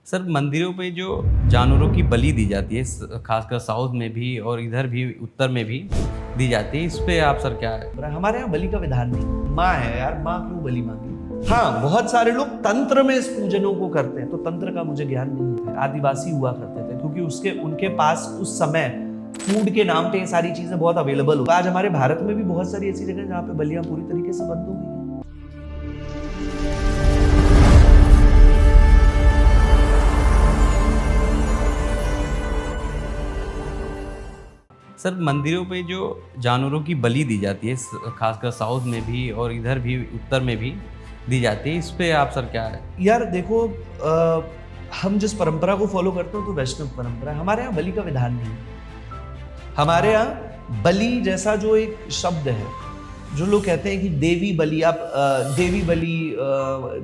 Sir मंदिरों पे जो जानवरों की बलि दी जाती है खासकर साउथ में भी और इधर भी उत्तर में भी दी जाती है, इस पे आप सर क्या है? हमारे यहाँ बलि का विधान नहीं। माँ है यार, माँ क्यों बलि मांगी? हाँ, बहुत सारे लोग तंत्र में इस पूजनों को करते हैं, तो तंत्र का मुझे ज्ञान नहीं है। आदिवासी हुआ करते थे क्योंकि उनके पास उस समय फूड के नाम पे ये सारी चीजें बहुत अवेलेबल हो। आज हमारे भारत में भी बहुत सारी ऐसी जगह जहाँ पे बलियां पूरी तरीके से बंद हो गई हैं। सर मंदिरों पे जो जानवरों की बलि दी जाती है खासकर साउथ में भी और इधर भी उत्तर में भी दी जाती है, इस पे आप सर क्या है? यार देखो, हम जिस परंपरा को फॉलो करते हैं तो वैष्णव परंपरा है। हमारे यहाँ बलि का विधान नहीं है। हमारे यहाँ बलि जैसा जो एक शब्द है, जो लोग कहते हैं कि देवी बलि, आप देवी बलि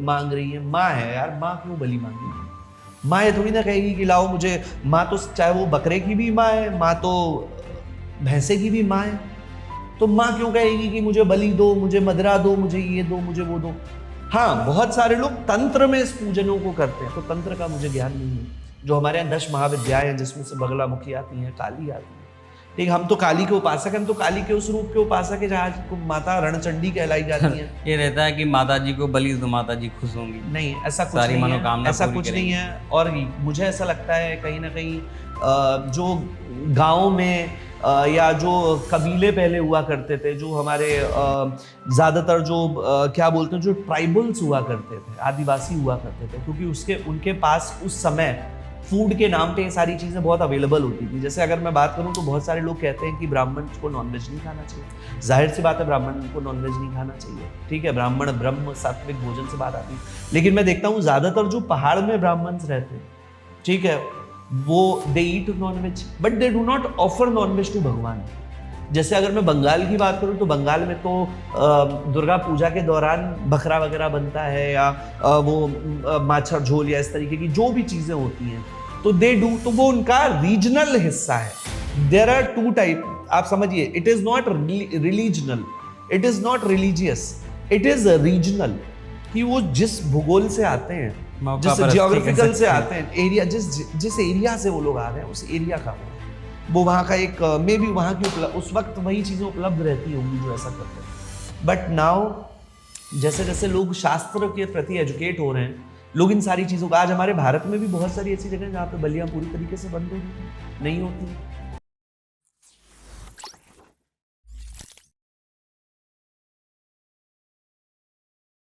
मांग रही है। माँ है यार, माँ क्यों बलि मांगी? माँ ये थोड़ी ना कहेगी कि लाओ मुझे। माँ तो चाहे वो बकरे की भी माँ है, माँ तो भैंसे की भी माँ है, तो माँ क्यों कहेगी कि मुझे बलि दो, मुझे मदरा दो, मुझे ये दो, मुझे वो दो? हाँ, बहुत सारे लोग तंत्र में इस पूजनों को करते हैं, तो तंत्र का मुझे ज्ञान नहीं है। जो हमारे यहाँ 10 महाविद्याएं हैं, जिसमें से बगलामुखी आती है, काली आती है। ठीक, हम तो काली के उपासक हैं, हम तो काली के उस रूप के उपासक है जहाँ माता रणचंडी कहलाई जाती है। ये रहता है कि माता जी को बलि तो माता जी खुश होंगी। नहीं, ऐसा कुछ सारी नहीं मनोकामना है, ऐसा पूरी कुछ करेंगी। नहीं है। और मुझे ऐसा लगता है कहीं ना कहीं जो गाँव में या जो कबीले पहले हुआ करते थे, जो हमारे ज़्यादातर जो क्या बोलते हैं, जो ट्राइबल्स हुआ करते थे, आदिवासी हुआ करते थे, क्योंकि उनके पास उस समय फूड के नाम पे ये सारी चीज़ें बहुत अवेलेबल होती थी। जैसे अगर मैं बात करूं तो बहुत सारे लोग कहते हैं कि ब्राह्मण को नॉनवेज नहीं खाना चाहिए। जाहिर सी बात है, ब्राह्मण को नॉनवेज नहीं खाना चाहिए। ठीक है, ब्राह्मण ब्रह्म सात्विक भोजन से बात आती है। लेकिन मैं देखता हूँ ज़्यादातर जो पहाड़ में ब्राह्मण्स रहते हैं, ठीक है, वो they eat nonveg but they do not offer nonveg to भगवान। जैसे अगर मैं बंगाल की बात करूं तो बंगाल में तो दुर्गा पूजा के दौरान बकरा वगैरह बनता है, या वो माछा झोल या इस तरीके की जो भी चीजें होती हैं, तो दे डू, तो वो उनका रीजनल हिस्सा है। देयर आर टू टाइप, आप समझिए, it is not religional, it is not religious, it is regional. कि वो जिस भूगोल से आते हैं, जिस जियोग्राफिकल से आते हैं, एरिया, जिस एरिया से वो लोग आ रहे हैं, उस एरिया का वो वहाँ का एक मे बी वहाँ की उस वक्त वही चीज़ें उपलब्ध रहती होंगी जो ऐसा करते हैं। बट नाउ जैसे जैसे लोग शास्त्र के प्रति एजुकेट हो रहे हैं, लोग इन सारी चीज़ों का, आज हमारे भारत में भी बहुत सारी ऐसी जगह जहाँ पे बलियाँ पूरी तरीके से बंद हो गई, नहीं होती।